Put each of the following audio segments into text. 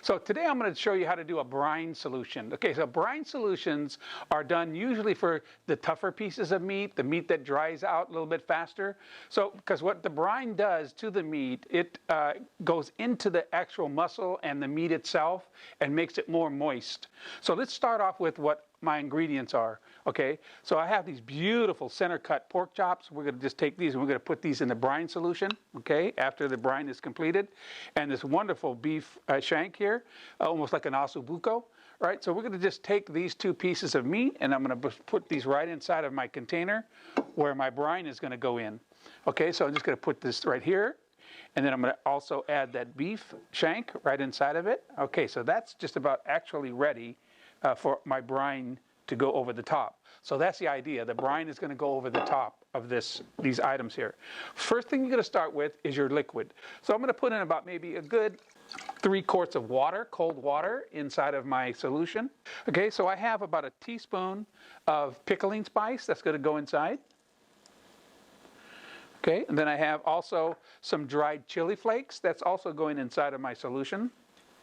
So today I'm going to show you how to do a brine solution. Okay, so brine solutions are done usually for the tougher pieces of meat, the meat that dries out a little bit faster. So, because what the brine does to the meat, it goes into the actual muscle and the meat itself and makes it more moist. So let's start off with what my ingredients are. Okay, so I have these beautiful center cut pork chops. We're going to just take these and we're going to put these in the brine solution, okay, after the brine is completed. And this wonderful beef shank here, almost like an ossobuco, right? So we're going to just take these two pieces of meat and I'm going to put these right inside of my container where my brine is going to go in. Okay, so I'm just going to put this right here. And then I'm going to also add that beef shank right inside of it. Okay, so that's just about actually ready for my brine to go over the top. So that's the idea. The brine is going to go over the top of these items here. First thing you're going to start with is your liquid. So I'm going to put in about maybe a good 3 quarts of water, cold water, inside of my solution. Okay, so I have about a teaspoon of pickling spice that's going to go inside. Okay, and then I have also some dried chili flakes that's also going inside of my solution,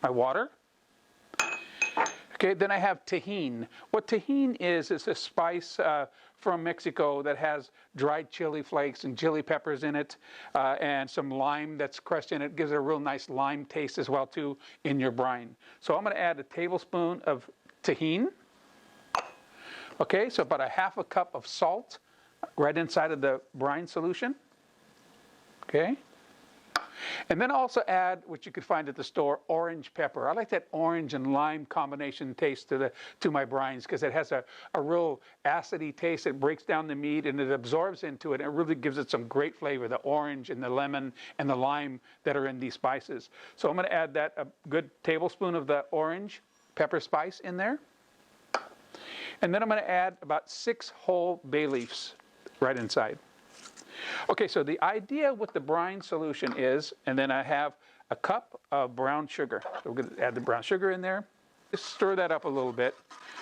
my water. Okay, then I have Tajin. What Tajin is a spice from Mexico that has dried chili flakes and chili peppers in it, and some lime that's crushed in it. It gives it a real nice lime taste as well too in your brine. So I'm going to add a tablespoon of Tajin. Okay, so about a half a cup of salt right inside of the brine solution. Okay. And then also add what you could find at the store, orange pepper. I like that orange and lime combination taste to my brines because it has a real acidy taste. It breaks down the meat and it absorbs into it. And it really gives it some great flavor, the orange and the lemon and the lime that are in these spices. So I'm going to add that a good tablespoon of the orange pepper spice in there. And then I'm going to add about 6 whole bay leaves right inside. Okay, so the idea with the brine solution is, and then I have a cup of brown sugar. So we're going to add the brown sugar in there. Just stir that up a little bit,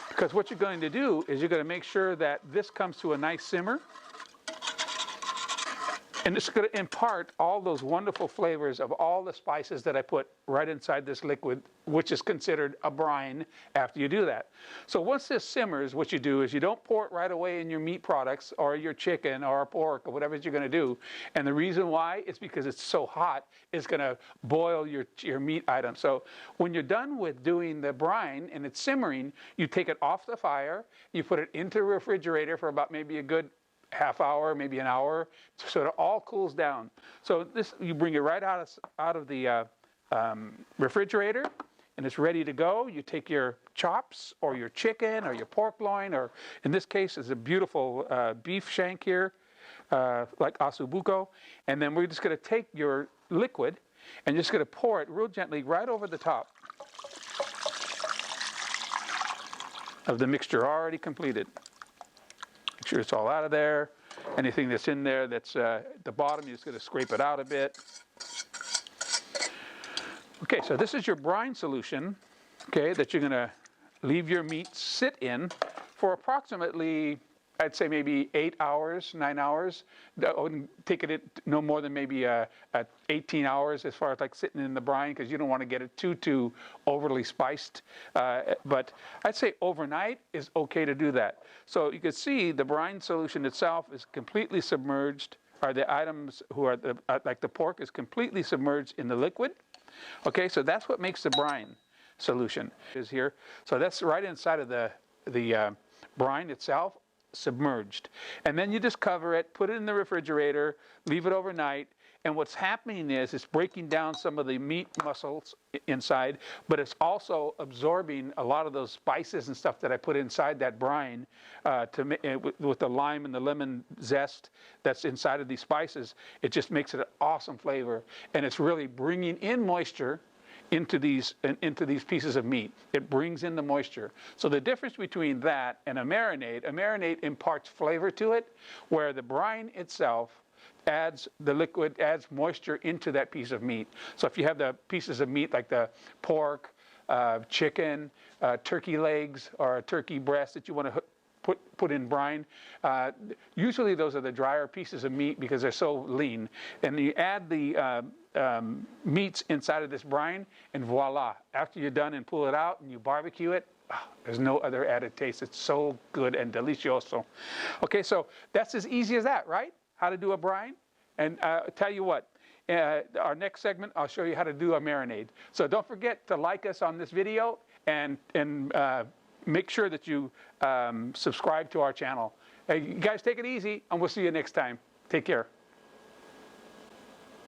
because what you're going to do is you're going to make sure that this comes to a nice simmer. And it's going to impart all those wonderful flavors of all the spices that I put right inside this liquid, which is considered a brine after you do that. So once this simmers, what you do is you don't pour it right away in your meat products or your chicken or pork or whatever you're going to do. And the reason why is because it's so hot, it's going to boil your meat item. So when you're done with doing the brine and it's simmering, you take it off the fire, you put it into the refrigerator for about maybe a good half hour, maybe an hour, so it all cools down. So this, you bring it right out of the refrigerator, and it's ready to go. You take your chops or your chicken or your pork loin, or in this case, it's a beautiful beef shank here, like ossobuco, and then we're just going to take your liquid and just going to pour it real gently right over the top of the mixture already completed. Make sure it's all out of there. Anything that's in there that's at the bottom, you're just going to scrape it out a bit. Okay, so this is your brine solution, okay, that you're going to leave your meat sit in for approximately, I'd say maybe 8 hours, 9 hours. I wouldn't take it no more than maybe 18 hours as far as like sitting in the brine, because you don't want to get it too overly spiced. But I'd say overnight is okay to do that. So you can see the brine solution itself is completely submerged, or the items who are like the pork is completely submerged in the liquid. Okay, so that's what makes the brine solution is here. So that's right inside of the brine itself, submerged. And then you just cover it, put it in the refrigerator, leave it overnight, and what's happening is it's breaking down some of the meat muscles inside, but it's also absorbing a lot of those spices and stuff that I put inside that brine with the lime and the lemon zest that's inside of these spices. It just makes it an awesome flavor, and it's really bringing in moisture into these pieces of meat. It brings in the moisture. So the difference between that and a marinade imparts flavor to it, where the brine itself adds the liquid, adds moisture into that piece of meat. So if you have the pieces of meat like the pork, chicken, turkey legs, or turkey breast that you want to put in brine. Usually those are the drier pieces of meat because they're so lean. And you add the meats inside of this brine, and voila! After you're done and pull it out and you barbecue it, there's no other added taste. It's so good and delicioso. Okay, so that's as easy as that, right? How to do a brine. And tell you what, our next segment, I'll show you how to do a marinade. So don't forget to like us on this video and make sure that you subscribe to our channel. Hey, you guys take it easy, and we'll see you next time. Take care.